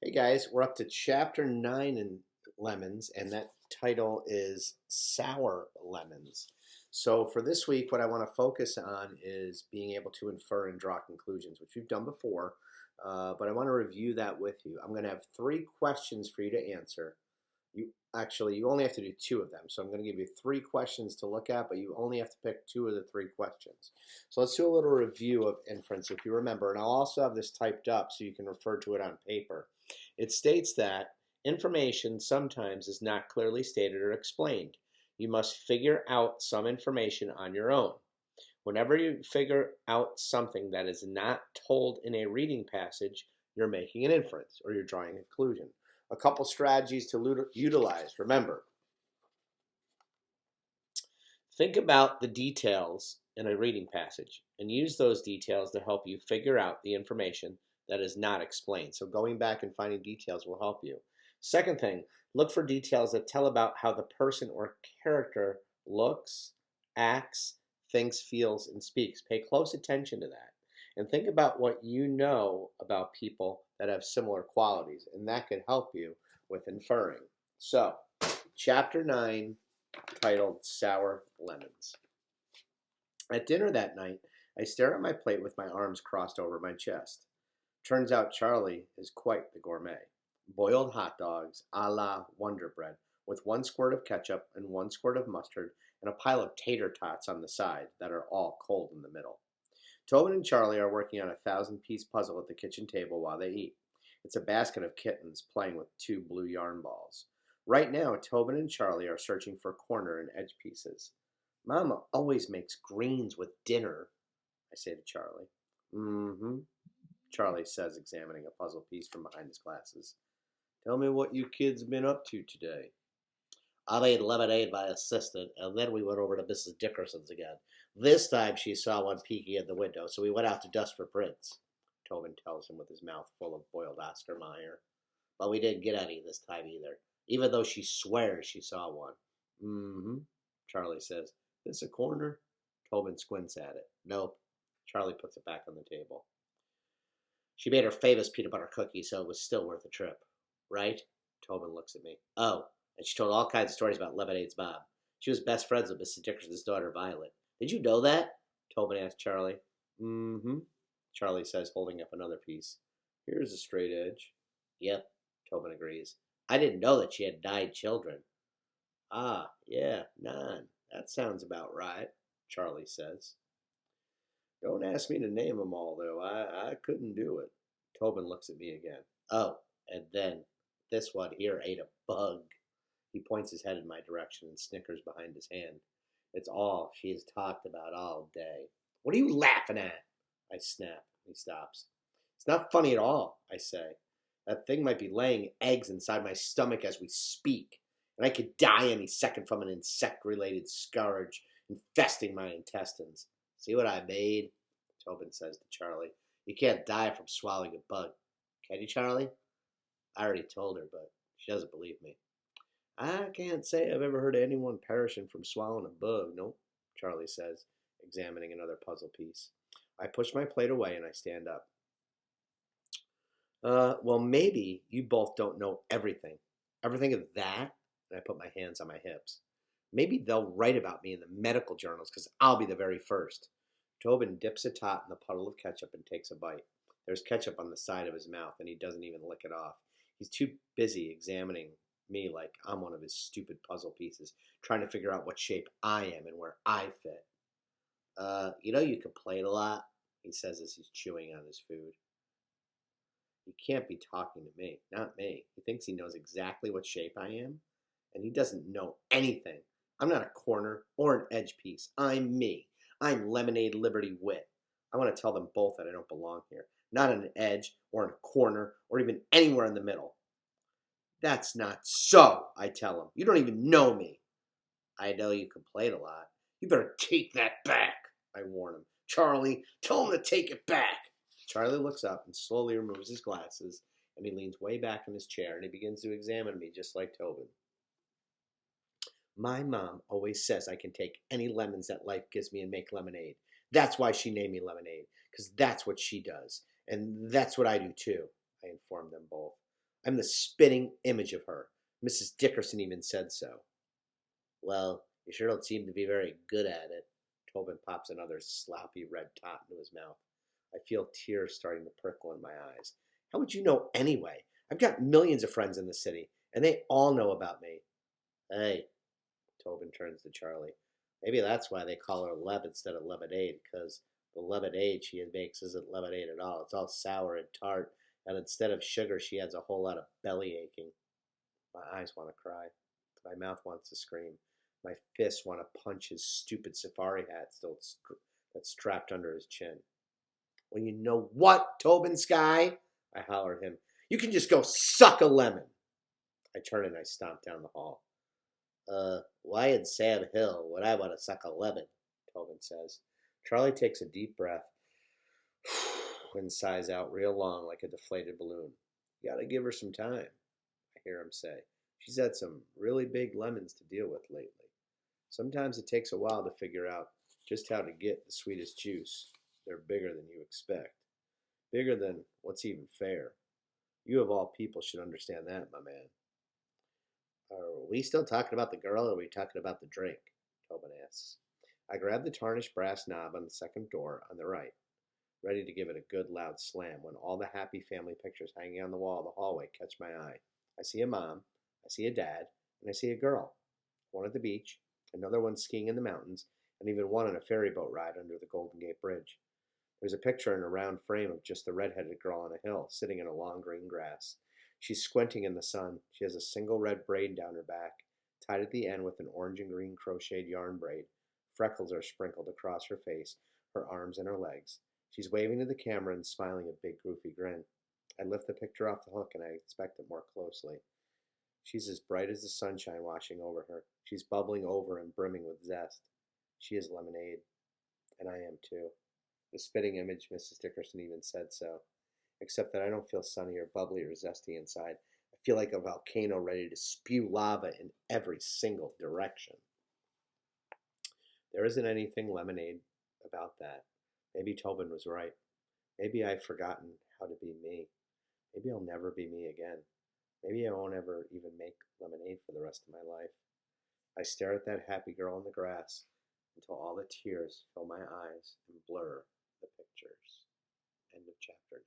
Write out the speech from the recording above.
Hey guys, we're up to chapter 9 in Lemons, and that title is Sour Lemons. So, for this week, what I want to focus on is being able to infer and draw conclusions, which we've done before, but I want to review that with you. I'm going to have 3 questions for you to answer. You only have to do 2 of them. So, I'm going to give you 3 questions to look at, but you only have to pick 2 of the 3 questions. So, let's do a little review of inference if you remember, and I'll also have this typed up so you can refer to it on paper. It states that information sometimes is not clearly stated or explained. You must figure out some information on your own. Whenever you figure out something that is not told in a reading passage, you're making an inference or you're drawing a conclusion. A couple strategies to utilize. Remember, think about the details in a reading passage and use those details to help you figure out the information that is not explained. So going back and finding details will help you. Second thing, look for details that tell about how the person or character looks, acts, thinks, feels, and speaks. Pay close attention to that. And think about what you know about people that have similar qualities, and that could help you with inferring. So, chapter 9, titled Sour Lemons. At dinner that night, I stare at my plate with my arms crossed over my chest. Turns out Charlie is quite the gourmet. Boiled hot dogs a la Wonder Bread with 1 squirt of ketchup and 1 squirt of mustard and a pile of tater tots on the side that are all cold in the middle. Tobin and Charlie are working on a 1,000-piece puzzle at the kitchen table while they eat. It's a basket of kittens playing with 2 blue yarn balls. Right now, Tobin and Charlie are searching for corner and edge pieces. Mama always makes greens with dinner, I say to Charlie. Mm-hmm, Charlie says, examining a puzzle piece from behind his glasses. Tell me what you kids been up to today. I made lemonade by assistant, and then we went over to Mrs. Dickerson's again. This time she saw one peeking in the window, so we went out to dust for prints, Tobin tells him with his mouth full of boiled Oscar Mayer. But we didn't get any this time either, even though she swears she saw one. Mm-hmm, Charlie says. This a corner? Tobin squints at it. Nope. Charlie puts it back on the table. She made her famous peanut butter cookie, so it was still worth a trip. Right? Tobin looks at me. Oh, and she told all kinds of stories about Lemonade's mom. She was best friends with Mrs. Dickerson's daughter, Violet. Did you know that? Tobin asked Charlie. Mm-hmm, Charlie says, holding up another piece. Here's a straight edge. Yep, Tobin agrees. I didn't know that she had 9 children. Ah, yeah, 9. That sounds about right, Charlie says. Don't ask me to name them all, though. I couldn't do it. Tobin looks at me again. Oh, and then this one here ate a bug. He points his head in my direction and snickers behind his hand. It's all she has talked about all day. What are you laughing at? I snap. He stops. It's not funny at all, I say. That thing might be laying eggs inside my stomach as we speak, and I could die any second from an insect-related scourge infesting my intestines. See what I made? Tobin says to Charlie. You can't die from swallowing a bug. Can you, Charlie? I already told her, but she doesn't believe me. I can't say I've ever heard of anyone perishing from swallowing a bug. Nope, Charlie says, examining another puzzle piece. I push my plate away and I stand up. Well, maybe you both don't know everything. Ever think of that? And I put my hands on my hips. Maybe they'll write about me in the medical journals because I'll be the very first. Tobin dips a tot in the puddle of ketchup and takes a bite. There's ketchup on the side of his mouth and he doesn't even lick it off. He's too busy examining me like I'm one of his stupid puzzle pieces, trying to figure out what shape I am and where I fit. You complain a lot, he says as he's chewing on his food. He can't be talking to me, not me. He thinks he knows exactly what shape I am, and he doesn't know anything. I'm not a corner or an edge piece. I'm me. I'm Lemonade Liberty Wit. I want to tell them both that I don't belong here, not on an edge or in a corner or even anywhere in the middle. That's not so, I tell him. You don't even know me. I know you complain a lot. You better take that back, I warn him. Charlie, tell him to take it back. Charlie looks up and slowly removes his glasses, and he leans way back in his chair, and he begins to examine me just like Tobin. My mom always says I can take any lemons that life gives me and make lemonade. That's why she named me Lemonade, because that's what she does. And that's what I do too, I informed them both. I'm the spitting image of her. Mrs. Dickerson even said so. Well, you sure don't seem to be very good at it. Tobin pops another sloppy red tot into his mouth. I feel tears starting to prickle in my eyes. How would you know anyway? I've got millions of friends in the city, and they all know about me. Hey, Tobin turns to Charlie. Maybe that's why they call her Leb instead of lemonade, because the lemonade she makes isn't lemonade at all. It's all sour and tart, and instead of sugar, she adds a whole lot of belly aching. My eyes want to cry. My mouth wants to scream. My fists want to punch his stupid safari hat that's strapped under his chin. Well, you know what, Tobin Sky? I holler at him. You can just go suck a lemon. I turn and I stomp down the hall. Why in Sam Hill would I want to suck a lemon? Tobin says. Charlie takes a deep breath and sighs out real long like a deflated balloon. You gotta give her some time, I hear him say. She's had some really big lemons to deal with lately. Sometimes it takes a while to figure out just how to get the sweetest juice. They're bigger than you expect. Bigger than what's even fair. You of all people should understand that, my man. Are we still talking about the girl, or are we talking about the drink? Tobin asks. I grab the tarnished brass knob on the second door on the right, ready to give it a good loud slam when all the happy family pictures hanging on the wall of the hallway catch my eye. I see a mom, I see a dad, and I see a girl. One at the beach, another one skiing in the mountains, and even one on a ferry boat ride under the Golden Gate Bridge. There's a picture in a round frame of just the red-headed girl on a hill, sitting in a long green grass. She's squinting in the sun. She has a single red braid down her back, tied at the end with an orange and green crocheted yarn braid. Freckles are sprinkled across her face, her arms, and her legs. She's waving to the camera and smiling a big goofy grin. I lift the picture off the hook and I inspect it more closely. She's as bright as the sunshine washing over her. She's bubbling over and brimming with zest. She is lemonade, and I am too. The spitting image, Mrs. Dickerson even said so. Except that I don't feel sunny or bubbly or zesty inside. I feel like a volcano ready to spew lava in every single direction. There isn't anything lemonade about that. Maybe Tobin was right. Maybe I've forgotten how to be me. Maybe I'll never be me again. Maybe I won't ever even make lemonade for the rest of my life. I stare at that happy girl in the grass until all the tears fill my eyes and blur the pictures. End of chapter 9.